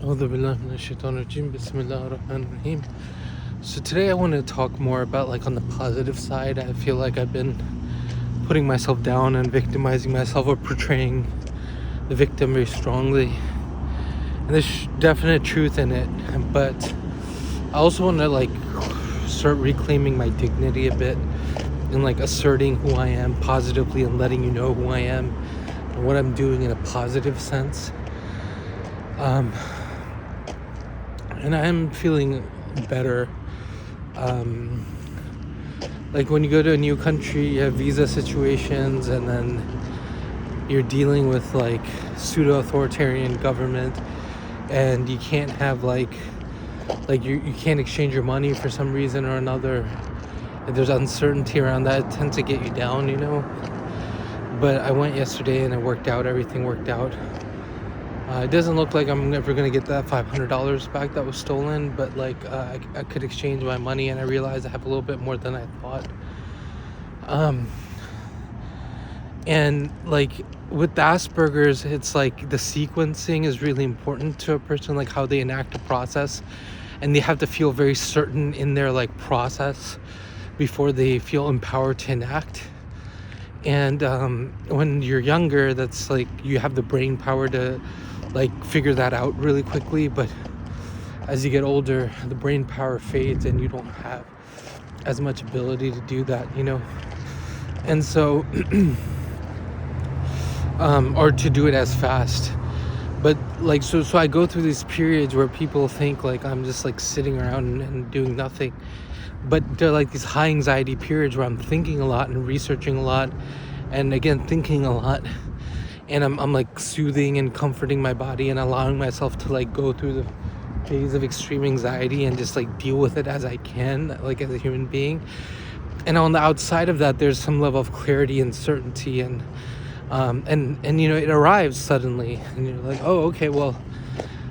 أعوذ بالله من الشيطان الرجيم. بسم الله الرحمن الرحيم. So today I want to talk more about on the positive side. I feel like I've been putting myself down and victimizing myself or portraying the victim very strongly. And there's definite truth in it. But I also want to start reclaiming my dignity a bit and asserting who I am positively and letting you know who I am and what I'm doing in a positive sense. And I'm feeling better. When you go to a new country, you have visa situations, and then you're dealing with pseudo-authoritarian government, and you can't have you can't exchange your money for some reason or another. And there's uncertainty around that. It tends to get you down, But I went yesterday and it worked out. Everything worked out. It doesn't look like I'm ever going to get that $500 back that was stolen, but I could exchange my money, and I realized I have a little bit more than I thought. And with Asperger's, it's the sequencing is really important to a person, how they enact a process, and they have to feel very certain in their process before they feel empowered to enact. And when you're younger, that's you have the brain power to figure that out really quickly, but as you get older, the brain power fades and you don't have as much ability to do that, and so or to do it as fast. But so I go through these periods where people think I'm just sitting around and doing nothing, but they're these high anxiety periods where I'm thinking a lot and researching a lot, and again thinking a lot. And I'm soothing and comforting my body and allowing myself to go through the phase of extreme anxiety and just deal with it as I can, as a human being. And on the outside of that, there's some level of clarity and certainty, and it arrives suddenly, and you're oh, okay, well,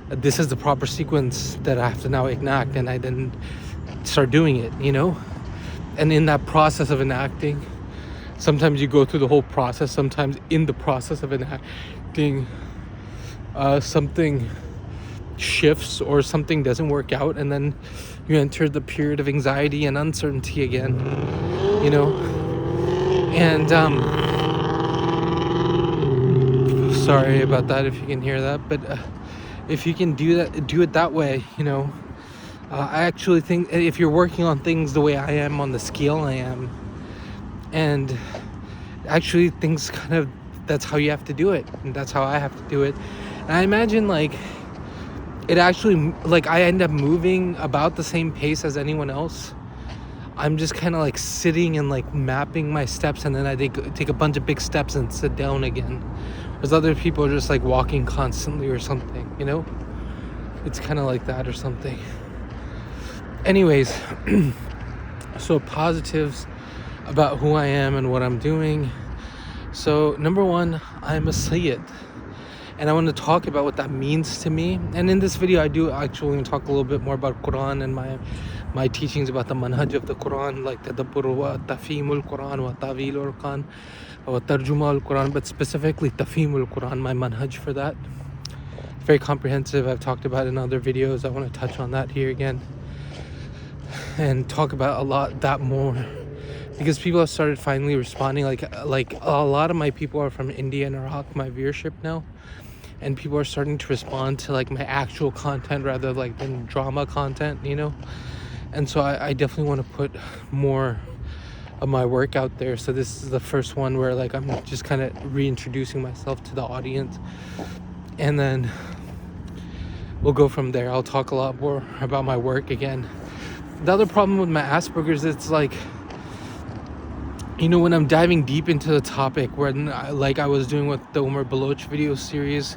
this is the proper sequence that I have to now enact, and I then start doing it, And in that process of enacting, sometimes you go through the whole process. Sometimes in the process of enacting, something shifts or something doesn't work out, and then you enter the period of anxiety and uncertainty again, And sorry about that if you can hear that, but if you can do it that way, I actually think if you're working on things the way I am, on the scale I am, and actually things that's how you have to do it, and that's how I have to do it. And I imagine it actually I end up moving about the same pace as anyone else. I'm just sitting and mapping my steps, and then I take a bunch of big steps and sit down again, whereas other people are just walking constantly or something, it's like that or something. Anyways, so positives about who I am and what I'm doing. So number one, I'm a Sayyid, and I want to talk about what that means to me. And in this video, I do actually talk a little bit more about Quran and my teachings about the manhaj of the Quran, tadabbur wa tafhimul Quran wa ta'wilul Quran wa tarjumal Quran, but specifically tafhimul Quran, my manhaj for that. Very comprehensive. I've talked about in other videos. I want to touch on that here again and talk about that more, because people have started finally responding. A lot of my people are from India and Iraq, my viewership now, and people are starting to respond to my actual content rather than drama content, And so I definitely want to put more of my work out there. So this is the first one where I'm just kind of reintroducing myself to the audience, and then we'll go from there. I'll talk a lot more about my work again. The other problem with my Asperger's, it's when I'm diving deep into the topic, when I was doing with the Umar Baloch video series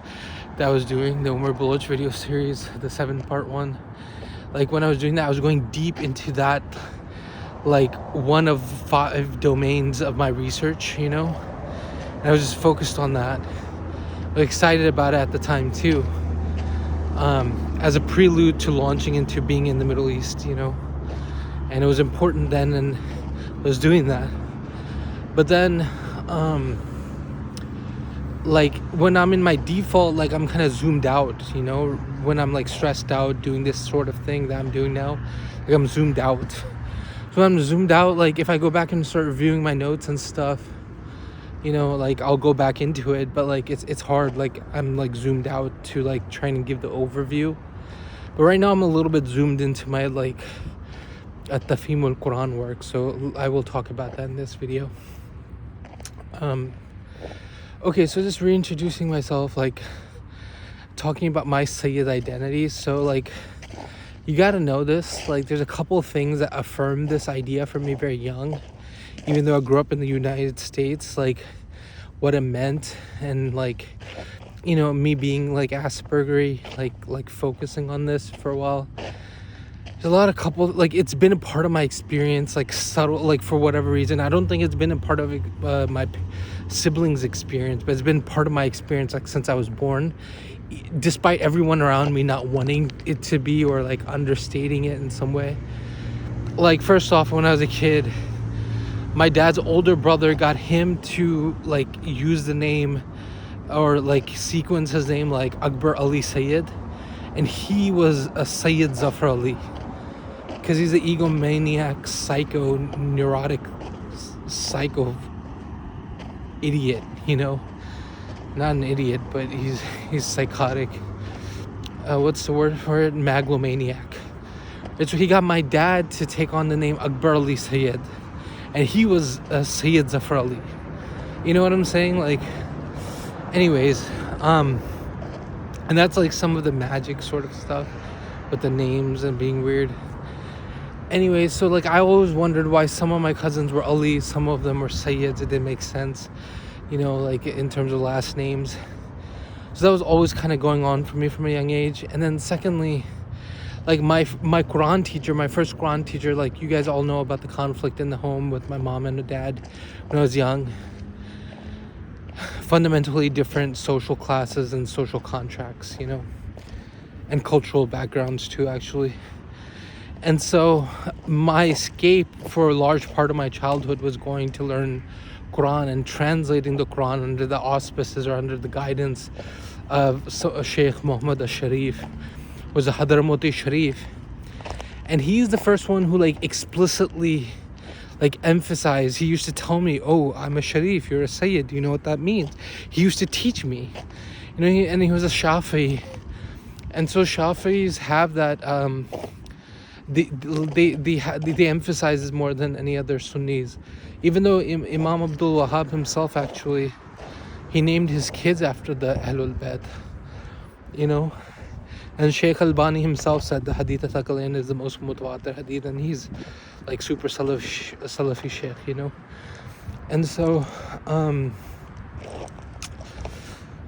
that I was doing, the 7-part one. When I was doing that, I was going deep into that, one of 5 domains of my research, And I was just focused on that. I was excited about it at the time too, as a prelude to launching into being in the Middle East, And it was important then, and I was doing that. But then like when I'm in my default, like I'm kind of zoomed out, when I'm like stressed out doing this sort of thing that I'm doing now, like I'm zoomed out. So I'm zoomed out, like if I go back and start reviewing my notes and stuff, like I'll go back into it, but like it's hard, like I'm like zoomed out to like trying to give the overview. But right now I'm a little bit zoomed into my like at-tafhimul Quran work, so I will talk about that in this video. Okay, so just reintroducing myself, like talking about my Sayyid identity. So like you got to know this, like there's a couple of things that affirmed this idea for me very young, even though I grew up in the United States, like what it meant, and like me being like Aspergery, like focusing on this for a while. There's a lot of like it's been a part of my experience, like subtle, like for whatever reason. I don't think it's been a part of my siblings' experience, but it's been part of my experience like since I was born, despite everyone around me not wanting it to be, or like understating it in some way. Like first off, when I was a kid, my dad's older brother got him to like use the name, or like sequence his name like Akbar Ali Sayyid, and he was a Sayyid Zafar Ali, because he's an egomaniac, psycho, neurotic, psycho idiot, not an idiot, but he's psychotic. What's the word for it? Megalomaniac. He got my dad to take on the name Akbar Ali Sayyid, and he was a Sayyid Zafar Ali. You know what I'm saying? Like, anyways, and that's like some of the magic sort of stuff with the names and being weird. Anyway, so like I always wondered why some of my cousins were Ali, some of them were Sayyids. It didn't make sense, like in terms of last names. So that was always kind of going on for me from a young age. And then secondly, like my Quran teacher, my first Quran teacher, like you guys all know about the conflict in the home with my mom and dad when I was young. Fundamentally different social classes and social contracts, and cultural backgrounds too, actually. And so my escape for a large part of my childhood was going to learn Quran and translating the Quran under the auspices or under the guidance of Sheikh Muhammad al-Sharif, was a Hadramoti Sharif. And he's the first one who like explicitly like emphasized. He used to tell me, oh, I'm a Sharif, you're a Sayyid, do you know what that means? He used to teach me, and he was a Shafi'i. And so Shafi'is have that they emphasize it more than any other Sunnis. Even though Imam Abdul Wahhab himself, actually, he named his kids after the Ahlul Bayt, and Sheikh Albani himself said the Hadith Thaqalain is the most mutawatir hadith, and he's like super Salafi Sheikh, and so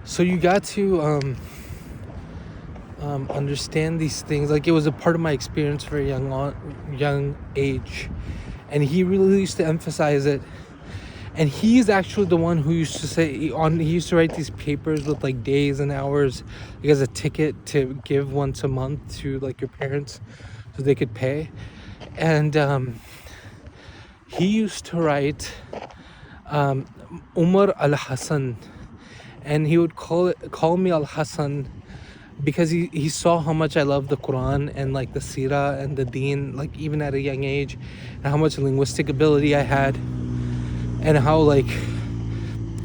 so you got to understand these things. Like it was a part of my experience for a young age, and he really used to emphasize it. And he's actually the one who used to say he used to write these papers with like days and hours, like as a ticket to give once a month to like your parents so they could pay. And he used to write Umar al-Hasan, and he would call me al-Hasan, because he saw how much I love the Quran and like the Sirah and the Deen, like even at a young age, and how much linguistic ability I had, and how like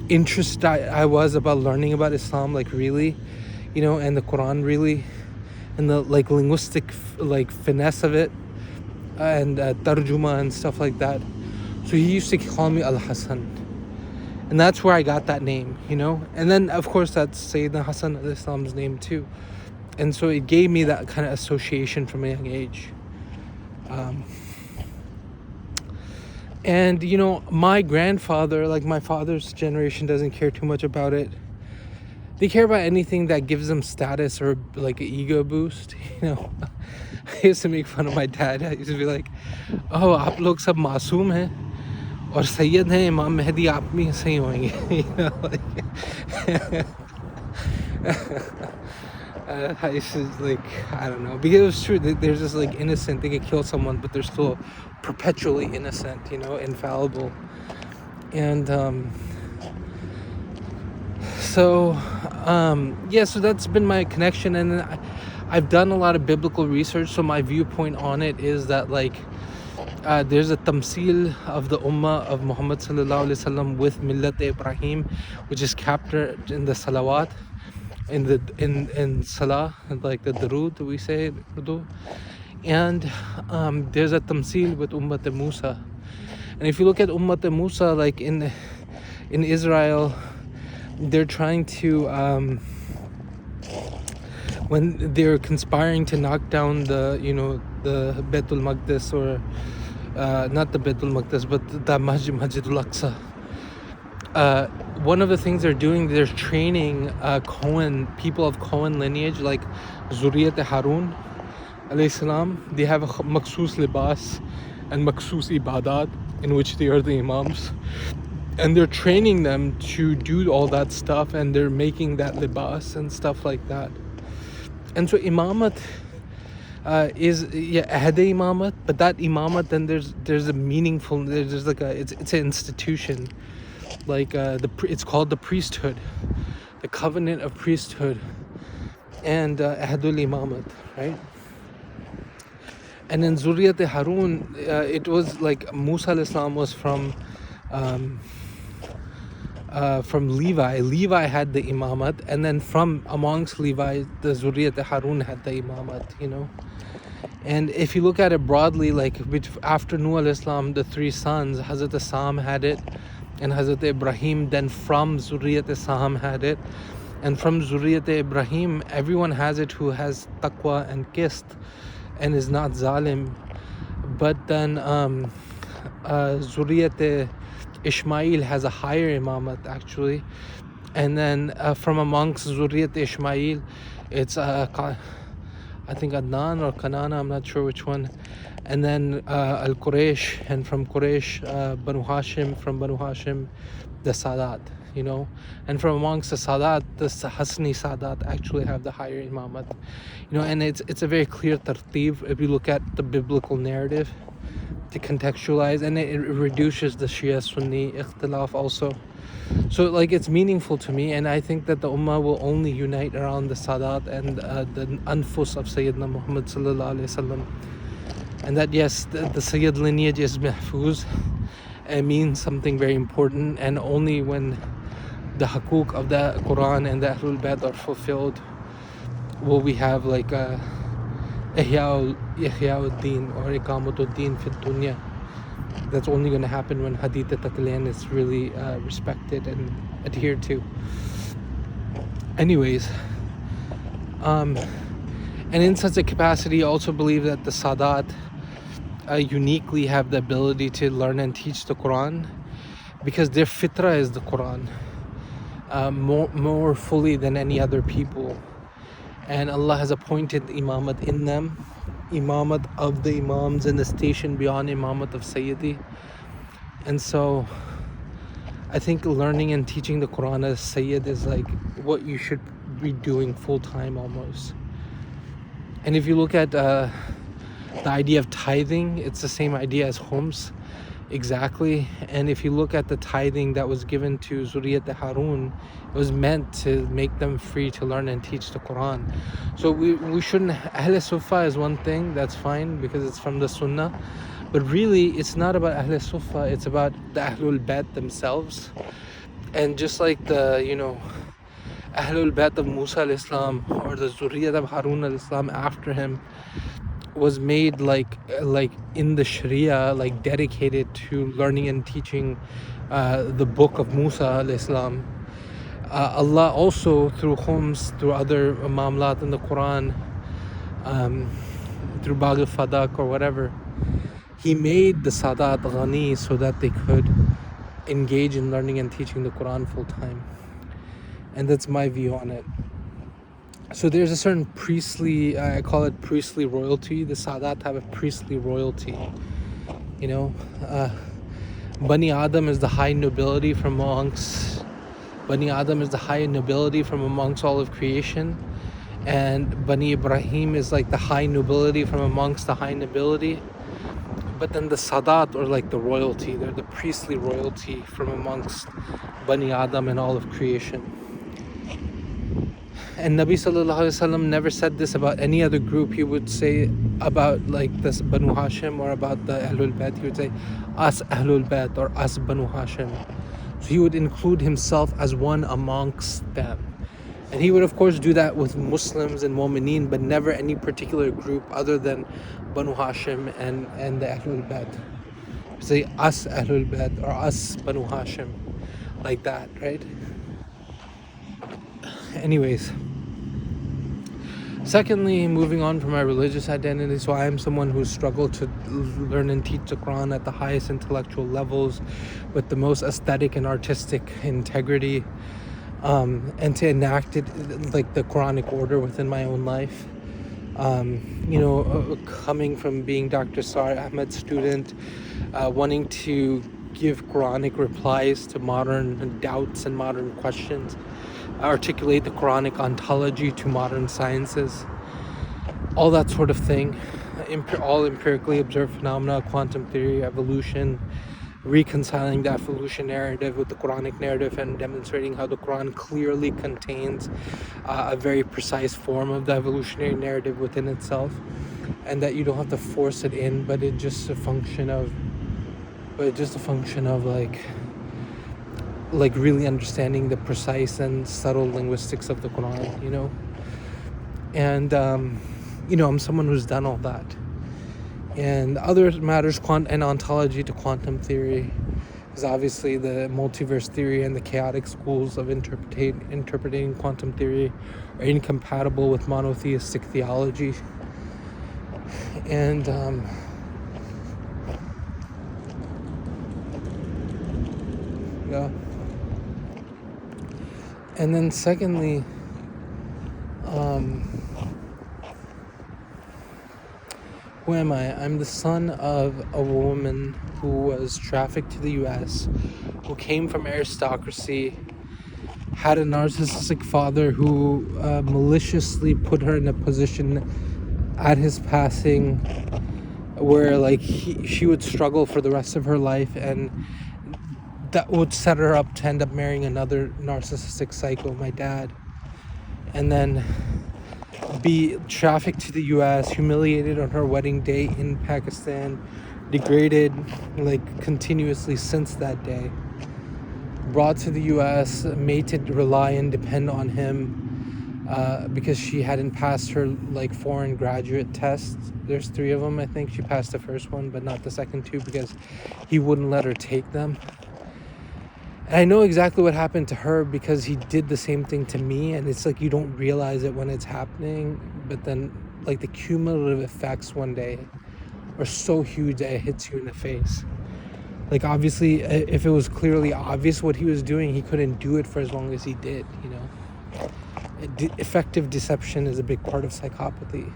interested I was about learning about Islam, like really, and the Quran really, and the like linguistic like finesse of it, and tarjuma and stuff like that. So he used to call me Al-Hasan, and that's where I got that name, and then of course that's Sayyidina Hassan al-Islam's name too, and so it gave me that kind of association from a young age. And my grandfather, like my father's generation, doesn't care too much about it. They care about anything that gives them status or like an ego boost. I used to make fun of my dad. I used to be like, oh, aap log sab masoom hain aur Sayyid hain, Imam Mehdi aap bhi sahi hoenge. I used to like, I don't know, because it was true. They're just like innocent. They could kill someone, but they're still perpetually innocent, infallible. And So yeah, so that's been my connection. And then I've done a lot of biblical research, so my viewpoint on it is that, like, there's a tamsil of the ummah of Muhammad sallallahu alaihi wasallam with Millat Ibrahim, which is captured in the salawat, in salah, like the durood we say in Urdu. And there's a tamsil with Ummat Musa. And if you look at Ummat Musa, like in Israel, they're trying to when they're conspiring to knock down the Baitul Maqdis, or not the Baitul Maqdis, but the Masjidul Aqsa. One of the things they're doing, they're training people of Cohen lineage, like Zuriyat Harun alayhi salam. They have a maksus libas and maksus ibadat in which they are the imams, and they're training them to do all that stuff, and they're making that libas and stuff like that. And so imamat is ahad imamat, but that imamat, then there's a meaningful, there's like it's an institution, like it's called the priesthood, the covenant of priesthood, and ahadul imamat, right? And in Zuriyat Harun, it was like Musa alayhi salam was from Levi. Levi had the imamat, and then from amongst Levi, the Zuriyat Harun had the imamat, And if you look at it broadly, like after Nuh alayhi salam, the three sons, Hazrat Sam had it, and Hazrat Ibrahim, then from Zuriyat Sam had it, and from Zuriyat Ibrahim, everyone has it who has taqwa and qist and is not zalim. But then Zuriyat Ishmael has a higher imamat actually, and then from amongst Zuriyat Ishmael, it's I think Adnan or Kanana, I'm not sure which one, and then Al-Quraysh, and from Quraysh Banu Hashim, from Banu Hashim the Sadat, and from amongst the Sadat, the Hasni Sadat actually have the higher imamat, and it's a very clear tartib if you look at the biblical narrative to contextualize, and it reduces the Shia Sunni ikhtilaf also. So like it's meaningful to me, and I think that the ummah will only unite around the Sadat and the anfus of Sayyidina Muhammad sallallahu alaihi wasallam, and that yes, the Sayyid lineage is mahfuz. It means something very important, and only when the haqooq of the Quran and the Ahlul Bayt are fulfilled will we have like Ihya'ud-Din or Iqamatuddin fi dunya. That's only going to happen when Hadith Taqliyan is really respected and adhered to. Anyways, and in such a capacity, I also believe that the Sadat uniquely have the ability to learn and teach the Quran, because their fitrah is the Quran more fully than any other people. And Allah has appointed imamat in them, imamat of the imams, and the station beyond imamat of Sayyidi. And so I think learning and teaching the Quran as Sayyid is like what you should be doing full time almost. And if you look at the idea of tithing, it's the same idea as khums, exactly. And if you look at the tithing that was given to Zuriyat Harun, it was meant to make them free to learn and teach the Quran. So we shouldn't, Ahl Sufa is one thing, that's fine because it's from the Sunnah, but really it's not about Ahl Sufa, it's about the Ahlul Bayt themselves. And just like the Ahlul Bayt of Musa al-Islam, or the Zuriyat of Harun al-Islam after him, was made like in the Sharia, like dedicated to learning and teaching the book of Musa al-Islam. Allah also through khums, through other mamlat in the Quran, through Bagh al-Fadak or whatever, He made the Sadat Ghani so that they could engage in learning and teaching the Quran full time. And that's my view on it. So there's a certain priestly, I call it priestly royalty. The Sadat have a priestly royalty. Bani Adam is the high nobility from amongst all of creation. And Bani Ibrahim is like the high nobility from amongst the high nobility. But then the Sadat are like the royalty. They're the priestly royalty from amongst Bani Adam and all of creation. And Nabi Sallallahu Alaihi Wasallam never said this about any other group. He would say about like this Banu Hashim or about the Ahlul Bayt, he would say us Ahlul Bayt or us Banu Hashim. So he would include himself as one amongst them. And he would of course do that with Muslims and Mu'mineen, but never any particular group other than Banu Hashim and the Ahlul Bayt. Say us Ahlul Bayt or us Banu Hashim, like that, right? Anyways, secondly, moving on from my religious identity, so I am someone who struggled to learn and teach the Quran at the highest intellectual levels with the most aesthetic and artistic integrity, and to enact it like the Quranic order within my own life. Coming from being Dr. Sar Ahmed's student, wanting to give Quranic replies to modern doubts and modern questions, articulate the Quranic ontology to modern sciences, all that sort of thing, all empirically observed phenomena, quantum theory, evolution, reconciling the evolution narrative with the Quranic narrative and demonstrating how the Quran clearly contains a very precise form of the evolutionary narrative within itself, and that you don't have to force it in, but it's just a function of like really understanding the precise and subtle linguistics of the Quran, and I'm someone who's done all that. And other matters, and ontology to quantum theory, is obviously the multiverse theory and the chaotic schools of interpreting quantum theory are incompatible with monotheistic theology. And yeah. And then secondly, who am I? I'm the son of a woman who was trafficked to the US, who came from aristocracy, had a narcissistic father who maliciously put her in a position at his passing where she would struggle for the rest of her life, and that would set her up to end up marrying another narcissistic psycho, my dad, and then be trafficked to the US, humiliated on her wedding day in Pakistan, degraded continuously since that day, brought to the US, made to rely and depend on him because she hadn't passed her foreign graduate tests. There's 3 of them, I think. She passed the first one but not the second 2 because he wouldn't let her take them. And I know exactly what happened to her because he did the same thing to me, and it's you don't realize it when it's happening, but then the cumulative effects one day are so huge that it hits you in the face. Obviously, if it was clearly obvious what he was doing, he couldn't do it for as long as he did, Effective deception is a big part of psychopathy.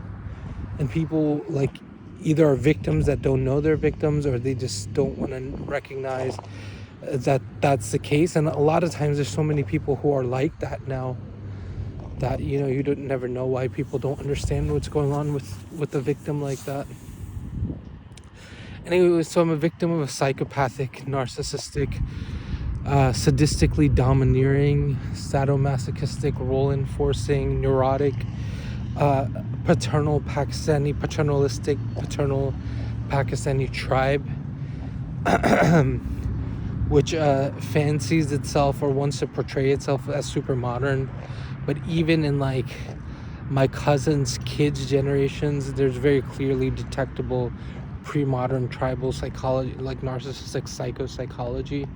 And people either are victims that don't know they're victims, or they just don't want to recognize that that's the case. And a lot of times there's so many people who are like that now that you don't never know why people don't understand what's going on with a victim like that. Anyway, so I'm a victim of a psychopathic, narcissistic, sadistically domineering, sadomasochistic, role-enforcing, neurotic, paternalistic paternal Pakistani tribe which fancies itself or wants to portray itself as super modern. But even in my cousin's kids' generations, there's very clearly detectable pre-modern tribal psychology, narcissistic psychopsychology,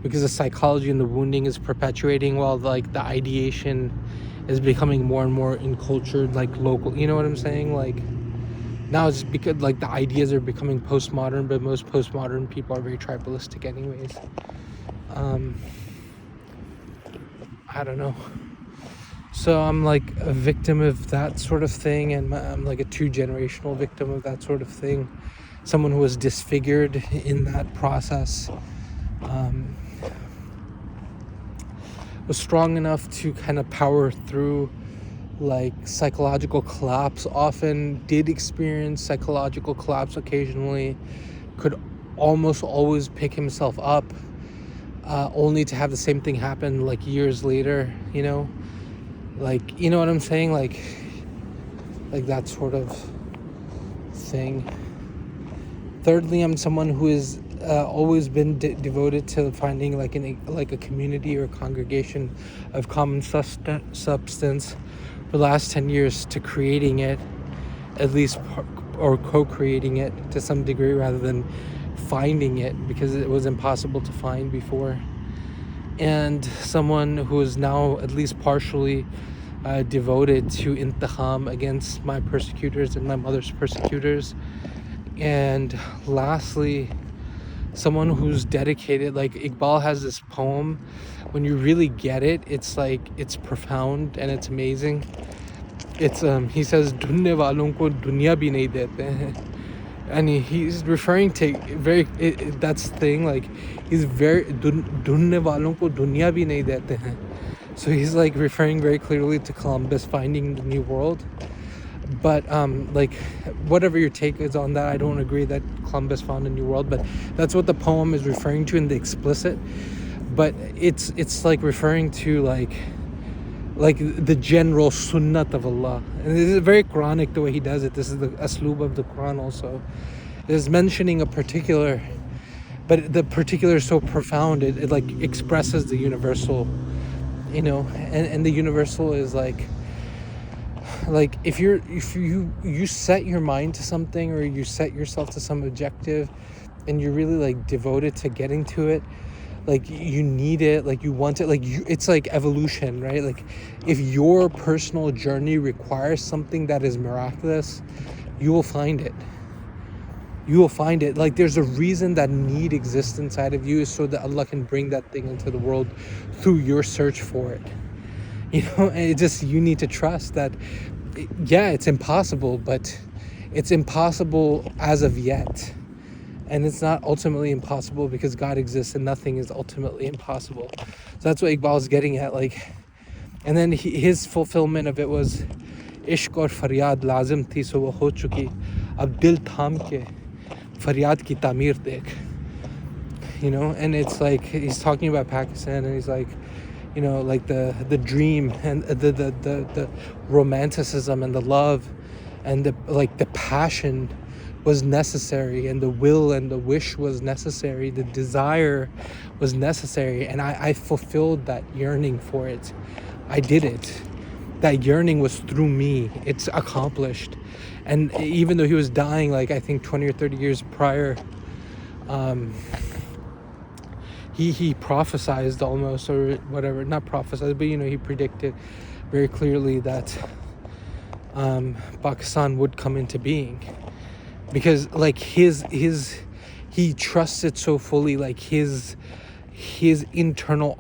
because the psychology and the wounding is perpetuating while the ideation is becoming more and more encultured, local. You know what I'm saying? Now it's because the ideas are becoming postmodern, but most postmodern people are very tribalistic anyways. I don't know. So I'm a victim of that sort of thing, and I'm a 2-generational victim of that sort of thing. Someone who was disfigured in that process. Was strong enough to kind of power through psychological collapse, often did experience psychological collapse occasionally, could almost always pick himself up, only to have the same thing happen years later, Like, you know what I'm saying? Like that sort of thing. Thirdly, I'm someone who has always been devoted to finding like a community or congregation of common substance for the last 10 years to creating it, at least, or co-creating it to some degree, rather than finding it, because it was impossible to find before. And someone who is now at least partially devoted to intiham against my persecutors and my mother's persecutors. And lastly, someone who's dedicated. Like, Iqbal has this poem, when you really get it, it's like, it's profound and it's amazing. It's he says "Dhunne walon ko dunya bhi nahi dete hain," and he's referring to that's the thing, like, he's very "Dhunne walon ko dunya bhi nahi dete hain." So he's like referring very clearly to Columbus finding the New World. But like, whatever your take is on that, I don't agree that Columbus found a new world, but that's what the poem is referring to in the explicit. But it's like referring to like the general sunnat of Allah. And this is very Quranic the way he does it. This is the asloob of the Quran also. It is mentioning a particular, but the particular is so profound, it like expresses the universal, you know. And the universal is like if you set your mind to something, or you set yourself to some objective, and you're really like devoted to getting to it, like you need it, like you want it, like it's like evolution, right? Like, if your personal journey requires something that is miraculous, you will find it. Like, there's a reason that need exists inside of you, is so that Allah can bring that thing into the world through your search for it. You know, and it just, you need to trust that, yeah, it's impossible, but it's impossible as of yet. And it's not ultimately impossible, because God exists and nothing is ultimately impossible. So that's what Iqbal is getting at. Like, and then his fulfillment of it was ishq aur faryad lazim thi so wo ho chuki, ab dil tham ke faryad ki tamir dekh. You know, and it's like, he's talking about Pakistan, and he's like, you know, like the dream and the romanticism and the love and the passion was necessary, and the will and the wish was necessary, the desire was necessary, and I fulfilled that yearning for it. I did it. That yearning was through me. It's accomplished. And even though he was dying, like, I think 20 or 30 years prior, he prophesized almost, or whatever, not prophesized, but, you know, he predicted very clearly that Pakistan would come into being, because like he trusted so fully, like his internal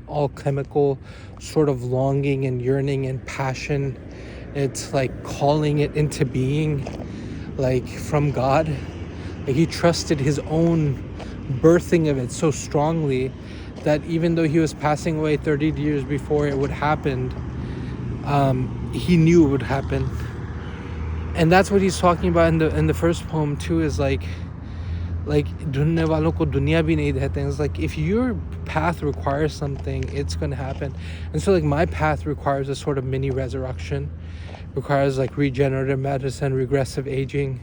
alchemical sort of longing and yearning and passion, it's like calling it into being, like from God. Like, he trusted his own birthing of it so strongly that even though he was passing away 30 years before it would happen, he knew it would happen. And that's what he's talking about in the first poem too, is like "Dhunne walon ko dunya bhi nahi dete hain." It's like, if your path requires something, it's going to happen. And so, like, my path requires a sort of mini resurrection, requires like regenerative medicine, regressive aging,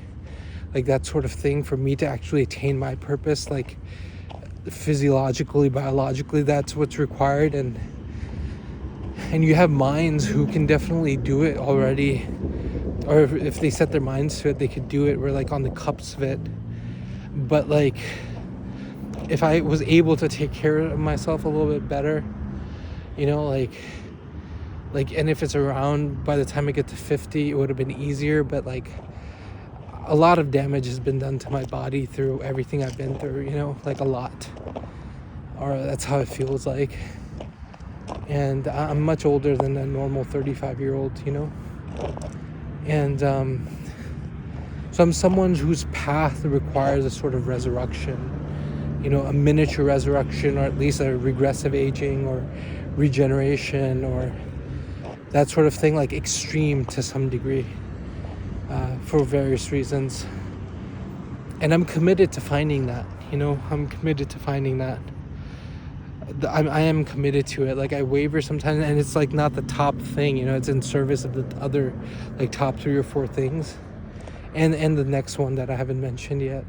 like that sort of thing, for me to actually attain my purpose. Like, physiologically, biologically, that's what's required. And you have minds who can definitely do it already, or if they set their minds to it, they could do it. We're like on the cusp of it. But like, if I was able to take care of myself a little bit better, you know, like, and if it's around by the time I get to 50, it would have been easier. But like, a lot of damage has been done to my body through everything I've been through, you know, like a lot, or that's how it feels like. And I'm much older than a normal 35-year-old, you know. And so I'm someone whose path requires a sort of resurrection, you know, a miniature resurrection, or at least a regressive aging or regeneration, or that sort of thing, like extreme to some degree, for various reasons. And I'm committed to finding that, you know, I'm committed to finding that. I am committed to it. Like I waver sometimes, and it's like not the top thing, it's in service of the other like top 3 or 4 things, and the next one that I haven't mentioned yet.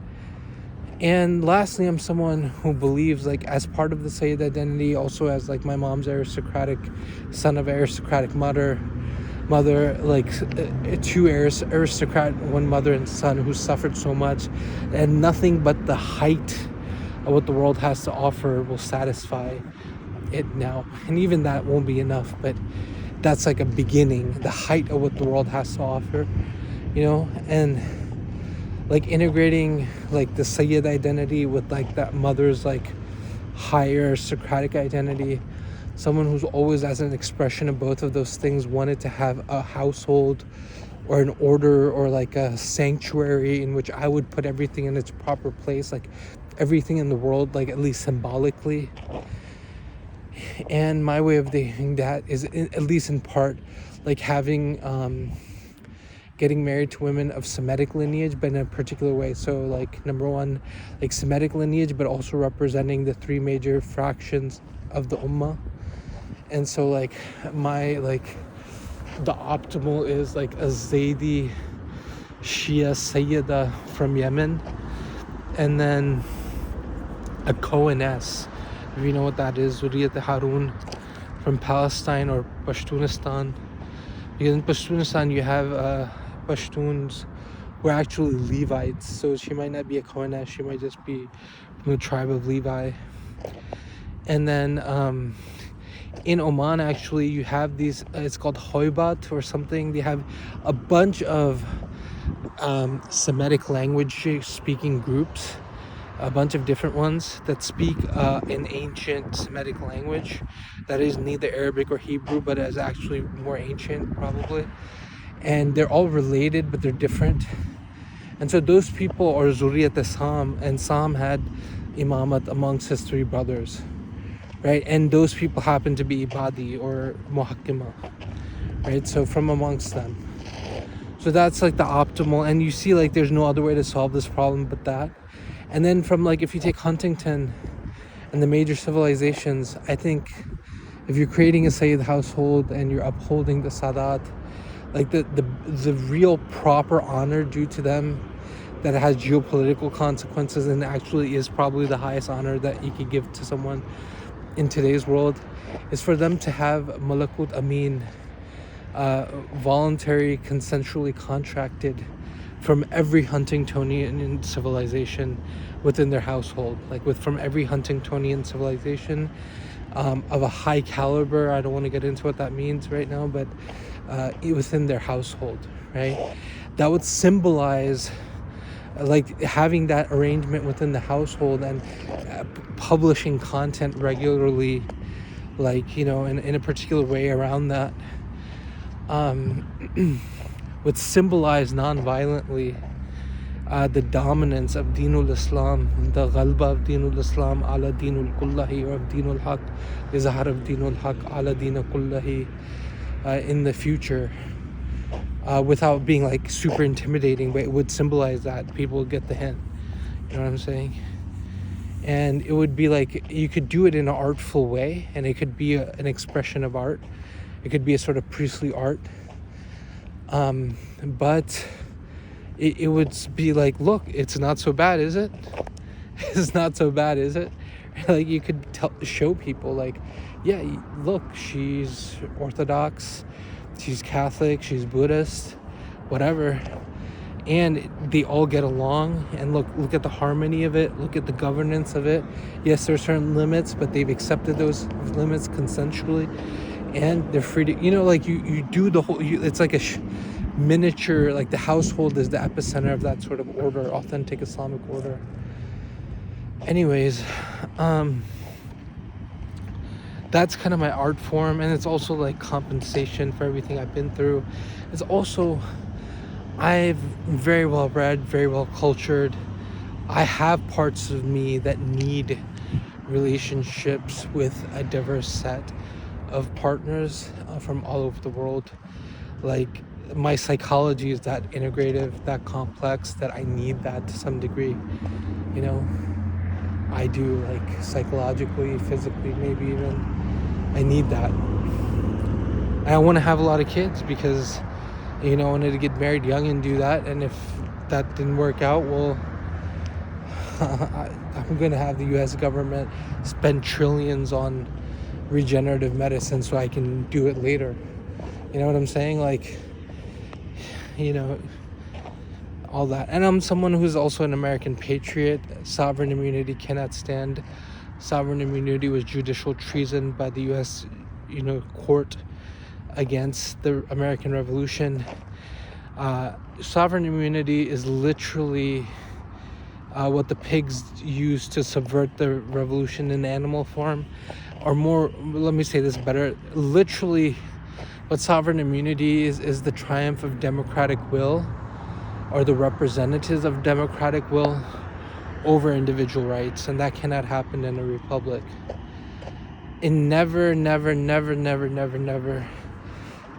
And lastly, I'm someone who believes, like, as part of the Sayyid identity, also as like my mom's aristocratic son of aristocratic mother, like two aristocrat, one mother and son who suffered so much, and nothing but the height of what the world has to offer will satisfy it now. And even that won't be enough, but that's like a beginning, the height of what the world has to offer, and like integrating like the Sayyid identity with like that mother's like higher Socratic identity. Someone who's always, as an expression of both of those things, wanted to have a household or an order or like a sanctuary in which I would put everything in its proper place, like everything in the world, like at least symbolically. And my way of doing that is, at least in part, like having getting married to women of Semitic lineage, but in a particular way. So like number one, like Semitic lineage, but also representing the 3 major fractions of the Ummah. And so like the optimal is like a Zaydi Shia Sayyida from Yemen, and then a Coheness, if you know what that is, Zuriyat Harun from Palestine or Pashtunistan. Because in Pashtunistan you have Pashtuns who are actually Levites, so she might not be a Coheness, she might just be from the tribe of Levi. And then in Oman, actually, you have these, it's called Hoibat or something. They have a bunch of Semitic language speaking groups, a bunch of different ones that speak an ancient Semitic language that is neither Arabic or Hebrew, but is actually more ancient, probably. And they're all related, but they're different. And so those people are Zuriyat Sam, and Sam had imamat amongst his 3 brothers. Right, and those people happen to be Ibadi or Muhakkima, right? So from amongst them. So that's like the optimal, and you see like there's no other way to solve this problem but that. And then from like, if you take Huntington and the major civilizations, I think if you're creating a Sayyid household and you're upholding the Sadat, like the real proper honor due to them, that has geopolitical consequences and actually is probably the highest honor that you could give to someone in today's world, is for them to have Malakut Amin, voluntary, consensually contracted from every Huntingtonian civilization within their household, like from every Huntingtonian civilization of a high caliber. I don't want to get into what that means right now, but within their household, right? That would symbolize like having that arrangement within the household and publishing content regularly, like in a particular way around that, would symbolize non-violently the dominance of Dinul Islam, the ghalba of Dinul Islam ala Dinul Kullahi, or of Dinul Haq, the zahar of Dinul Haq ala Dinul Kullahi in the future. Without being like super intimidating, but it would symbolize that people would get the hint. You know what I'm saying? And it would be like, you could do it in an artful way, and it could be an expression of art. It could be a sort of priestly art. But it would be like, look, it's not so bad, is it? It's not so bad, is it? Like you could show people like, yeah, look, she's Orthodox, she's Catholic, she's Buddhist, whatever, and they all get along. And look at the harmony of it, look at the governance of it. Yes, there are certain limits, but they've accepted those limits consensually, and they're free to, like you do the whole, it's like a miniature, like the household is the epicenter of that sort of order, authentic Islamic order. Anyways, that's kind of my art form, and it's also like compensation for everything I've been through. It's also, I'm very well read, very well cultured. I have parts of me that need relationships with a diverse set of partners from all over the world. Like my psychology is that integrative, that complex, that I need that to some degree, I do, like psychologically, physically, maybe even. I need that. And I want to have a lot of kids because, I wanted to get married young and do that. And if that didn't work out, well, I'm going to have the U.S. government spend trillions on regenerative medicine so I can do it later. You know what I'm saying? Like, all that. And I'm someone who's also an American patriot. Sovereign immunity cannot stand. Sovereign immunity was judicial treason by the U.S. Court against the American Revolution. Sovereign immunity is literally what the pigs used to subvert the revolution in animal form, or more, let me say this better, literally what sovereign immunity is the triumph of democratic will, or the representatives of democratic will over individual rights, and that cannot happen in a republic. And never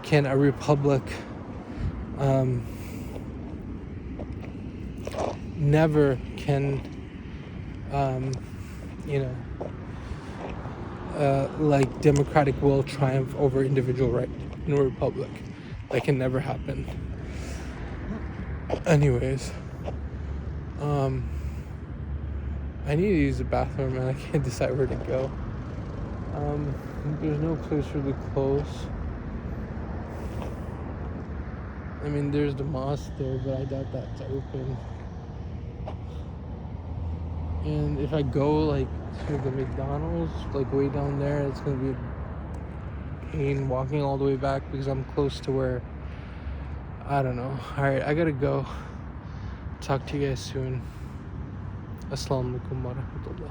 can a republic never can like democratic will triumph over individual right in a republic. That can never happen. Anyways, I need to use the bathroom and I can't decide where to go. There's no place really close. I mean, there's the mosque there, but I doubt that's open. And if I go like to the McDonald's, like way down there, it's gonna be a pain walking all the way back because I'm close to where, I don't know. Alright, I gotta go. Talk to you guys soon. Assalamu alaikum wa rahmatullah.